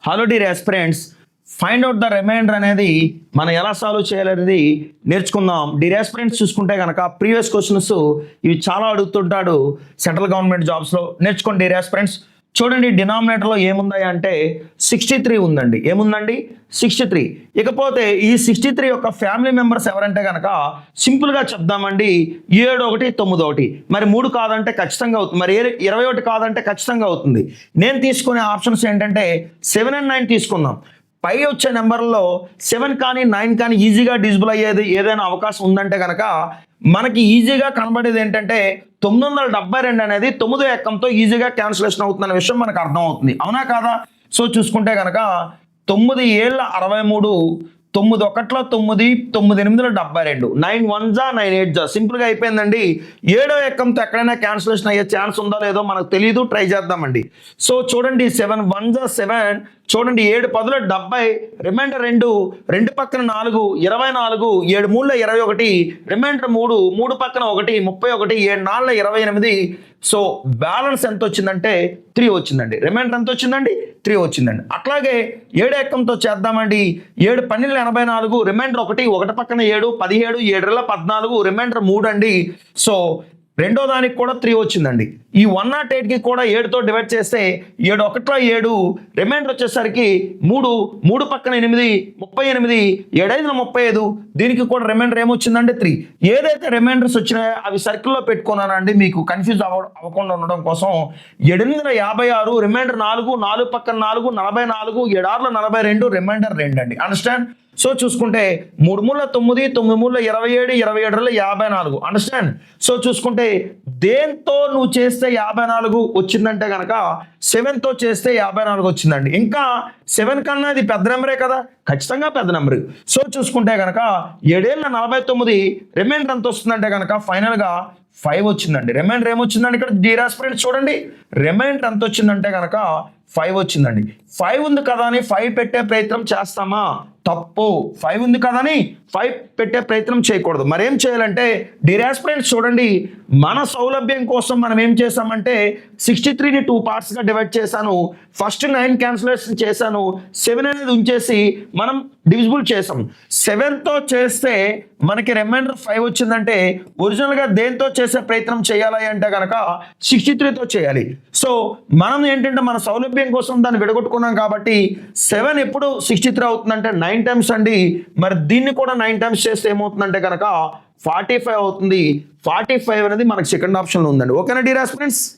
Hello dear aspirants, find out the remainder అనేది మనం ఎలా సాల్వ్ చేయాలనేది నేర్చుకుందాం. డియర్ ఆస్పిరెంట్స్ చూసుకుంటే కనుక ప్రీవియస్ క్వశ్చన్స్ ఇవి చాలా అడుగుతుంటాడు సెంట్రల్ గవర్నమెంట్ జాబ్స్లో. నేర్చుకోండి డియర్ ఆస్పిరెంట్స్. చూడండి, డినామినేటర్లో ఏముంది అంటే 63 ఉందండి. ఏముందండి? 63. ఇకపోతే ఈ 63 యొక్క ఫ్యామిలీ మెంబర్స్ ఎవరంటే కనుక సింపుల్గా చెప్దామండి, 7 1 9 1. మరి 3 కాదంటే ఖచ్చితంగా అవుతుంది, మరి 21 కాదంటే ఖచ్చితంగా అవుతుంది. నేను తీసుకునే ఆప్షన్స్ ఏంటంటే 7 and 9 తీసుకుందాం. పై వచ్చే నెంబర్లో 7 కానీ 9 కానీ ఈజీగా డిజిబుల్ అయ్యేది ఏదైనా అవకాశం ఉందంటే కనుక మనకి ఈజీగా కనబడేది ఏంటంటే 972 అనేది 9వ ఎక్కంతో ఈజీగా క్యాన్సిలేషన్ అవుతుందనే విషయం మనకు అర్థం అవుతుంది. అవునా కాదా? సో చూసుకుంటే కనుక 9 7 63, 9 1 9, 9 8 72, 9 1 9 8 సింపుల్గా అయిపోయిందండి. 7వ ఎక్కంతో ఎక్కడైనా క్యాన్సిలేషన్ అయ్యే ఛాన్స్ ఉందో లేదో మనకు తెలియదు, ట్రై చేద్దామండి. సో చూడండి, 7 1 7, చూడండి 7 10 70, రిమైండర్ 2, 2 పక్కన 4 24, 7 3 21, రిమైండర్ 3, 3 పక్కన 1 31, 7 4 28. సో బ్యాలెన్స్ ఎంత వచ్చిందంటే 3 వచ్చిందండి. రిమైండర్ ఎంత వచ్చిందండి? 3 వచ్చిందండి. అట్లాగే 7 ఎక్కంతో చేద్దామండి. 7 12 84, రిమైండర్ 1, 1 పక్కన 7 17, 7 14, రిమైండర్ 3 అండి. సో రెండో దానికి కూడా 3 వచ్చిందండి. ఈ 108కి కూడా 7తో డివైడ్ చేస్తే 7 1 7, రిమైండర్ వచ్చేసరికి 3, 3 పక్కన 8 38, 7 5 35. దీనికి కూడా రిమైండర్ ఏమొచ్చిందండి? 3. ఏదైతే రిమైండర్స్ వచ్చినాయో అవి సర్కిల్లో పెట్టుకున్నానండి మీకు కన్ఫ్యూజ్ అవ్వకుండా ఉండడం కోసం. 7 8 56, రిమైండర్ 4, 4 పక్కన 4 44, 7 6 42, రిమైండర్ 2 అండి. అండర్స్టాండ్? సో చూసుకుంటే 3 3 9, 9 3 27, 27 54. అండర్స్టాండ్? సో చూసుకుంటే దేంతో నువ్వు చేస్తే 54 వచ్చిందంటే కనుక 7తో చేస్తే 54 వచ్చిందండి. ఇంకా 7 కన్నా ఇది పెద్ద నెంబరే కదా, ఖచ్చితంగా పెద్ద నెంబర్. సో చూసుకుంటే కనుక 7 49, రిమైండర్ ఎంత వస్తుందంటే కనుక ఫైనల్గా 5 వచ్చిందండి. రిమైండర్ ఏమొచ్చిందండి ఇక్కడ డియర్ ఆస్పిరెంట్స్? చూడండి, రిమైండర్ ఎంత వచ్చిందంటే కనుక 5 వచ్చిందండి. 5 ఉంది కదా అని 5 పెట్టే ప్రయత్నం చేస్తామా? తప్పు. 5 ఉంది కదా అని 5 పెట్టే ప్రయత్నం చేయకూడదు. మరేం చేయాలంటే డియర్ ఆస్పిరెంట్స్ చూడండి, మన సౌలభ్యం కోసం మనం ఏం చేసామంటే 63ని 2 పార్ట్స్గా డివైడ్ చేశాను. ఫస్ట్ 9 క్యాన్సిలేషన్ చేశాను, 7 అనేది ఉంచేసి మనం డివిజిబుల్ చేసాం. 7తో చేస్తే మనకి రిమైండర్ 5 వచ్చిందంటే ఒరిజినల్గా దేంతో చేసే ప్రయత్నం చేయాలి అంటే కనుక 63తో చేయాలి. సో మనం ఏంటంటే మన సౌలభ్యం కోసం దాన్ని విడగొట్టుకున్నాం కాబట్టి 7 ఎప్పుడు 63 అవుతుందంటే 9 టైమ్స్ అండి. మరి దీన్ని కూడా 9 టైమ్స్ చేస్తే ఏమవుతుందంటే కనుక 45 అవుతుంది. 45 అనేది మనకి సెకండ్ ఆప్షన్లో ఉందండి. ఓకేనా డియర్ ఆస్పిరెంట్స్?